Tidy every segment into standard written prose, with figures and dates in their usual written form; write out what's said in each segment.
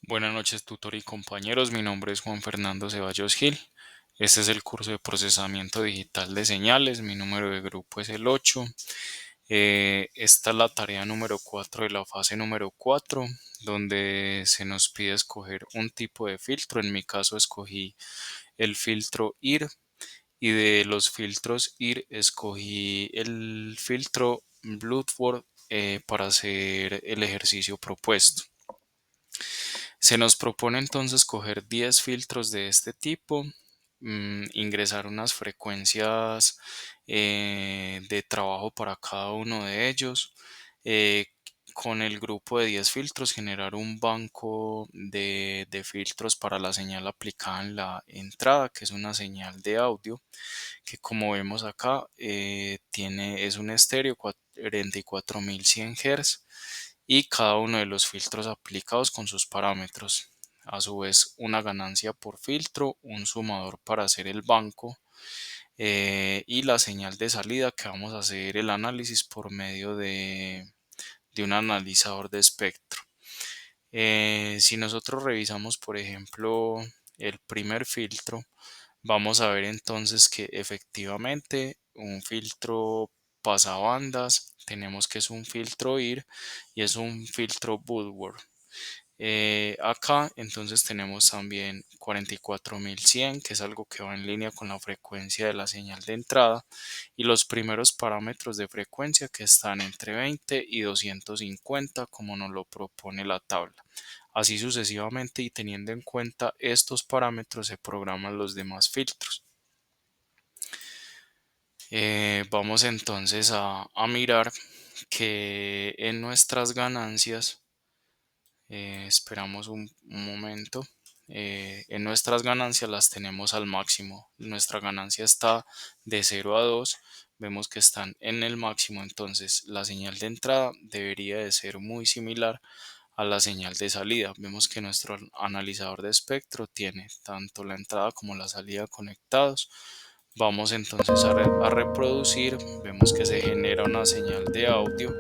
Buenas noches, tutor y compañeros. Mi nombre es Juan Fernando Ceballos Gil. Este es el curso de procesamiento digital de señales. Mi número de grupo es el 8. Esta es la tarea número 4 de la fase número 4, donde se nos pide escoger un tipo de filtro. En mi caso escogí el filtro IR y de los filtros IR escogí el filtro Bloodworth para hacer el ejercicio propuesto. Se nos propone entonces coger 10 filtros de este tipo, ingresar unas frecuencias de trabajo para cada uno de ellos. Con el grupo de 10 filtros generar un banco de filtros para la señal aplicada en la entrada, que es una señal de audio, que como vemos acá es un estéreo 44100 Hz y cada uno de los filtros aplicados con sus parámetros. A su vez, una ganancia por filtro, un sumador para hacer el banco y la señal de salida que vamos a hacer el análisis por medio de un analizador de espectro. Si nosotros revisamos, por ejemplo, el primer filtro, vamos a ver entonces que efectivamente un filtro pasabandas tenemos que es un filtro IR y es un filtro Woodward. Acá entonces tenemos también 44100, que es algo que va en línea con la frecuencia de la señal de entrada, y los primeros parámetros de frecuencia que están entre 20 y 250 como nos lo propone la tabla. Así sucesivamente, y teniendo en cuenta estos parámetros se programan los demás filtros. Vamos entonces a mirar que en nuestras ganancias, esperamos un momento, en nuestras ganancias las tenemos al máximo. Nuestra ganancia está de 0 a 2, vemos que están en el máximo, entonces la señal de entrada debería de ser muy similar a la señal de salida. Vemos que nuestro analizador de espectro tiene tanto la entrada como la salida conectados. Vamos entonces a reproducir, vemos que se genera una señal de audio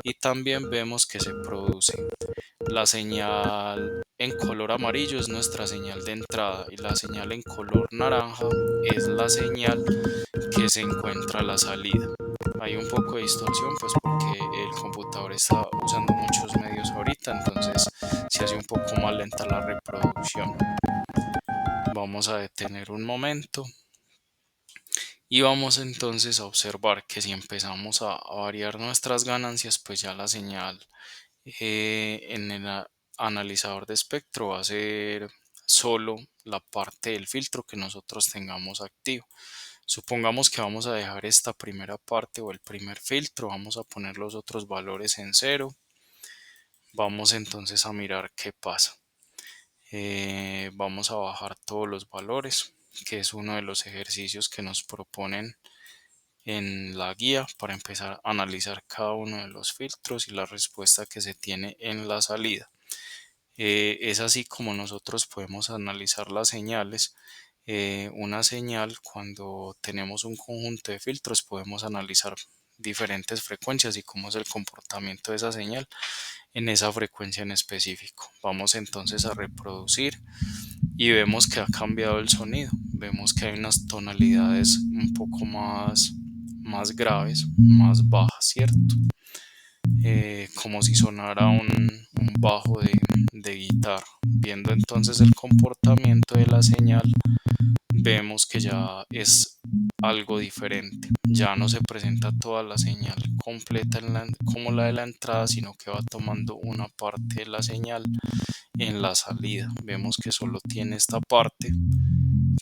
y también vemos que se produce. La señal en color amarillo es nuestra señal de entrada y la señal en color naranja es la señal que se encuentra a la salida. Hay un poco de distorsión pues porque el computador está usando muchos medios ahorita, entonces se hace un poco más lenta la reproducción. Vamos a detener un momento y vamos entonces a observar que si empezamos a variar nuestras ganancias, pues ya la señal en el analizador de espectro va a ser solo la parte del filtro que nosotros tengamos activo. Supongamos que vamos a dejar esta primera parte o el primer filtro, vamos a poner los otros valores en cero. Vamos entonces a mirar qué pasa. Vamos a bajar todos los valores, que es uno de los ejercicios que nos proponen en la guía para empezar a analizar cada uno de los filtros y la respuesta que se tiene en la salida. Es así como nosotros podemos analizar las señales. Una señal, cuando tenemos un conjunto de filtros, podemos analizar diferentes frecuencias y cómo es el comportamiento de esa señal en esa frecuencia en específico. Vamos entonces a reproducir y vemos que ha cambiado el sonido. Vemos que hay unas tonalidades un poco más graves, más bajas, ¿cierto? Como si sonara un bajo de guitarra. Viendo entonces el comportamiento de la señal, vemos que ya es algo diferente. Ya no se presenta toda la señal completa como la de la entrada, sino que va tomando una parte de la señal en la salida. Vemos que solo tiene esta parte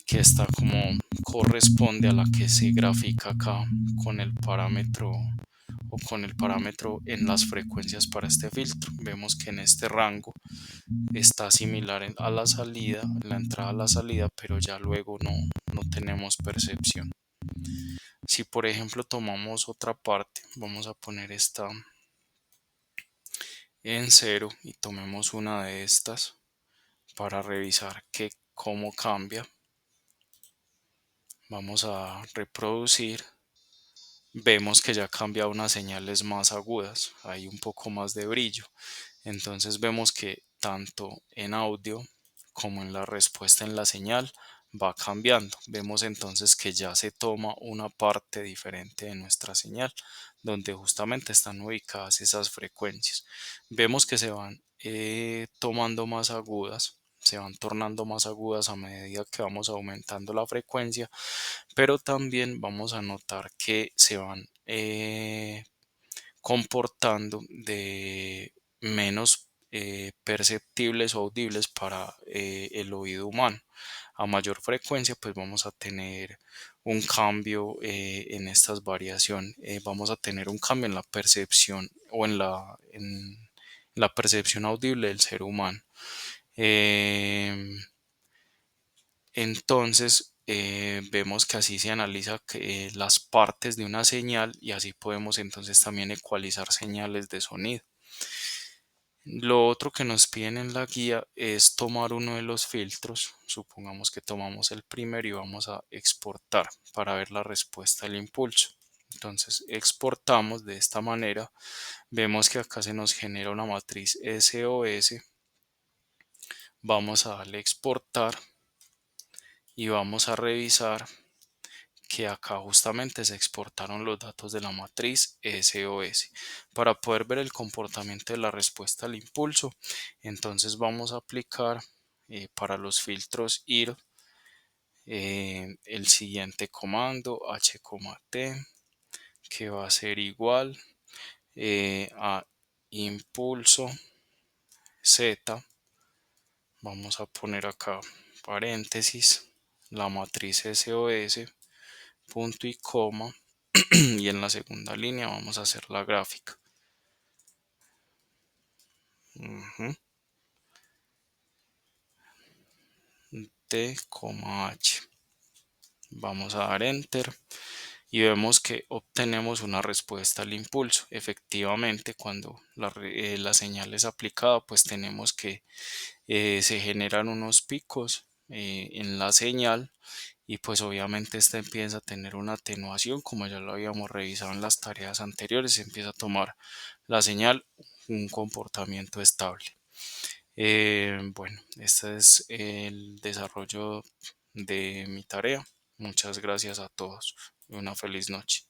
que está como corresponde a la que se grafica acá con el parámetro o con el parámetro en las frecuencias para este filtro. Vemos que en este rango está similar a la salida, la entrada a la salida, pero ya luego no tenemos percepción. Si por ejemplo tomamos otra parte, vamos a poner esta en cero y tomemos una de estas para revisar cómo cambia. Vamos a reproducir. Vemos que ya cambia unas señales más agudas, hay un poco más de brillo. Entonces vemos que tanto en audio como en la respuesta en la señal va cambiando. Vemos entonces que ya se toma una parte diferente de nuestra señal, donde justamente están ubicadas esas frecuencias. Vemos que se van tomando más agudas, se van tornando más agudas a medida que vamos aumentando la frecuencia, pero también vamos a notar que se van comportando de menos perceptibles o audibles para el oído humano. A mayor frecuencia, pues vamos a tener un cambio en estas variaciones. Vamos a tener un cambio en la percepción o en la percepción audible del ser humano. Entonces, vemos que así se analiza las partes de una señal y así podemos entonces también ecualizar señales de sonido. Lo otro que nos piden en la guía es tomar uno de los filtros. Supongamos que tomamos el primero y vamos a exportar para ver la respuesta al impulso. Entonces exportamos de esta manera. Vemos que acá se nos genera una matriz SOS. Vamos a darle exportar y vamos a revisar que acá justamente se exportaron los datos de la matriz SOS. Para poder ver el comportamiento de la respuesta al impulso, entonces vamos a aplicar para los filtros IR el siguiente comando h,t, que va a ser igual a impulso z. Vamos a poner acá paréntesis, la matriz SOS, punto y coma, y en la segunda línea vamos a hacer la gráfica. Ujú. T, H. Vamos a dar enter y vemos que obtenemos una respuesta al impulso. Efectivamente, cuando la señal es aplicada, pues tenemos que se generan unos picos en la señal y pues obviamente esta empieza a tener una atenuación, como ya lo habíamos revisado en las tareas anteriores. Se empieza a tomar la señal un comportamiento estable. Bueno, este es el desarrollo de mi tarea. Muchas gracias a todos y una feliz noche.